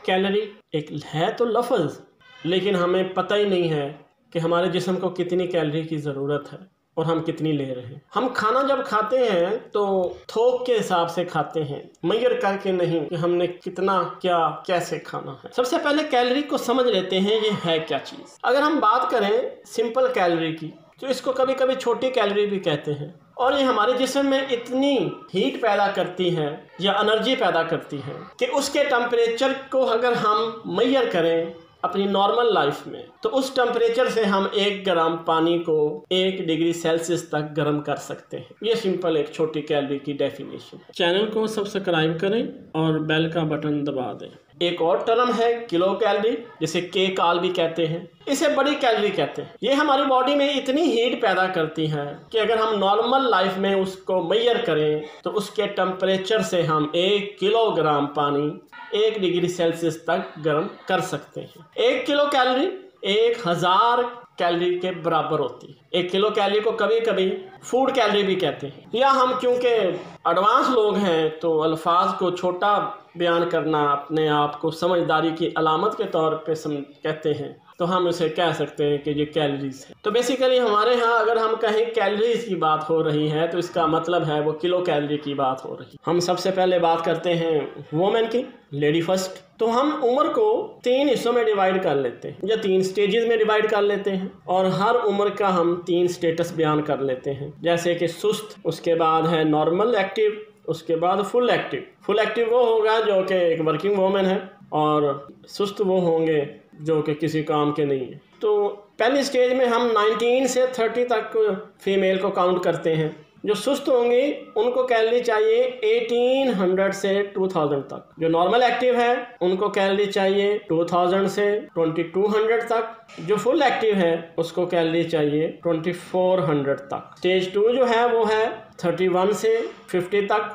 Calorie एक है तो लफ्ज़, लेकिन हमें पता ही नहीं है कि हमारे जिस्म को कितनी कैलोरी की ज़रूरत है और हम कितनी ले रहे हैं। हम खाना जब खाते हैं तो थोक के हिसाब से खाते हैं, मेजर करके नहीं कि हमने कितना क्या कैसे खाना है। सबसे पहले कैलोरी को समझ लेते हैं ये है क्या चीज़। अगर हम बात करें सिंपल कैलोरी की, तो इसको कभी कभी छोटी कैलोरी भी कहते हैं, और ये हमारे जिस्म में इतनी हीट पैदा करती है या एनर्जी पैदा करती है कि उसके टेम्परेचर को अगर हम मेजर करें अपनी नॉर्मल लाइफ में, तो उस टेम्परेचर से हम 1 ग्राम पानी को 1 डिग्री सेल्सियस तक गर्म कर सकते हैं। ये सिंपल एक छोटी कैलोरी की डेफिनेशन है। चैनल को सब्सक्राइब करें और बेल का बटन दबा दें। एक और टर्म है किलो कैलोरी, जिसे के काल भी कहते हैं, इसे बड़ी कैलोरी कहते हैं। ये हमारी बॉडी में इतनी हीट पैदा करती है कि अगर हम नॉर्मल लाइफ में उसको मेजर करें तो उसके टेम्परेचर से हम 1 किलोग्राम पानी 1 डिग्री सेल्सियस तक गर्म कर सकते हैं। 1 किलो कैलोरी 1000 कैलोरी के बराबर होती है। 1 किलो कैलोरी को कभी कभी फूड कैलोरी भी कहते हैं, या हम क्योंकि एडवांस लोग हैं तो अल्फाज को छोटा बयान करना अपने आप को समझदारी की अलामत के तौर पे कहते हैं, तो हम उसे कह सकते हैं कि ये कैलोरीज है। तो बेसिकली हमारे यहाँ अगर हम कहें कैलोरीज की बात हो रही है तो इसका मतलब है वो किलो कैलोरी की बात हो रही है। हम सबसे पहले बात करते हैं वुमेन की, लेडी फर्स्ट। तो हम उम्र को 3 हिस्सों में डिवाइड कर लेते हैं या 3 स्टेजेस में डिवाइड कर लेते हैं, और हर उम्र का हम 3 स्टेटस बयान कर लेते हैं, जैसे कि सुस्त, उसके बाद है नॉर्मल एक्टिव, उसके बाद फुल एक्टिव। फुल एक्टिव वो होगा जो कि एक वर्किंग वूमेन है, और सुस्त वो होंगे जो कि किसी काम के नहीं है। तो पहली स्टेज में हम 19 से 30 तक फीमेल को काउंट करते हैं। जो सुस्त होंगी उनको कैलोरी चाहिए 1800 से 2000 तक। जो नॉर्मल एक्टिव है उनको कैलोरी चाहिए 2000 से 2200 तक। जो फुल एक्टिव है उसको कैलोरी चाहिए 2400 तक। स्टेज 2 जो है वो है 31 से 50 तक।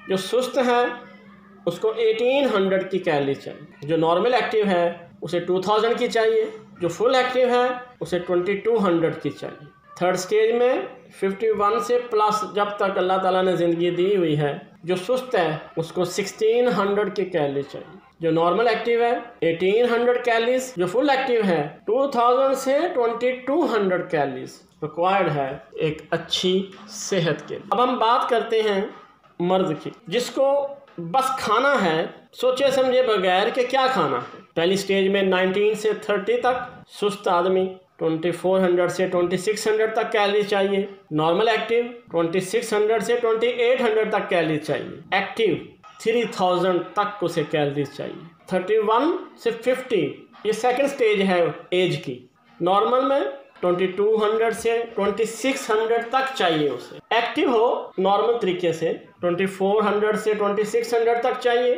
जो सुस्त है उसको 1800 की कैलोरी चाहिए। जो नॉर्मल एक्टिव है उसे 2000 की चाहिए। जो फुल एक्टिव है उसे 2200 की चाहिए। थर्ड स्टेज में 51 से प्लस जब तक अल्लाह ताला ने ज़िंदगी दी हुई है, जो सुस्त है उसको 1600 की कैलोरी चाहिए। जो नॉर्मल एक्टिव है 1800 कैलोरीज। जो फुल एक्टिव है 2000 से 2200 कैलोरीज रिक्वायर्ड है एक अच्छी सेहत के लिए। अब हम बात करते हैं मर्द की, जिसको बस खाना है सोचे समझे बगैर कि क्या खाना है। पहली स्टेज में 19 से 30 तक सुस्त आदमी 2400 से 2600 तक कैलोरी चाहिए। नॉर्मल एक्टिव 2600 से 2800 तक कैलोरी चाहिए। एक्टिव 3000 तक उसे कैलोरी चाहिए। 31 से 50 ये सेकंड स्टेज है एज की। नॉर्मल में 2200 से 2600 तक चाहिए उसे। एक्टिव हो नॉर्मल तरीके से 2400 से 2600 तक चाहिए।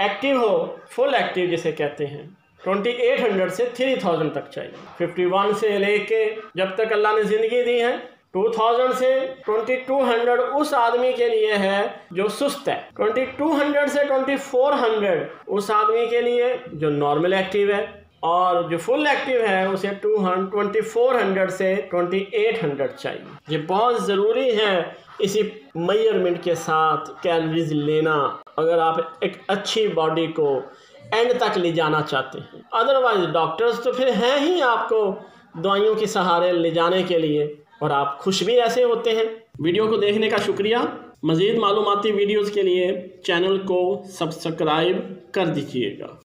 एक्टिव हो फुल एक्टिव जिसे कहते हैं 2800 से 3000 तक चाहिए। 51 से लेके जब तक अल्लाह ने ज़िंदगी दी है 2000 से 2200 उस आदमी के लिए है जो सुस्त है। 2200 से 2400 उस आदमी के लिए जो नॉर्मल एक्टिव है, और जो फुल एक्टिव है उसे 2400 से 2800 चाहिए। ये बहुत ज़रूरी है इसी मेजरमेंट के साथ कैलोरीज लेना, अगर आप एक अच्छी बॉडी को एंड तक ले जाना चाहते हैं। अदरवाइज डॉक्टर्स तो फिर हैं ही आपको दवाइयों के सहारे ले जाने के लिए, और आप खुश भी ऐसे होते हैं। वीडियो को देखने का शुक्रिया। मज़ीद मालूमाती वीडियोज़ के लिए चैनल को सब्सक्राइब कर दीजिएगा।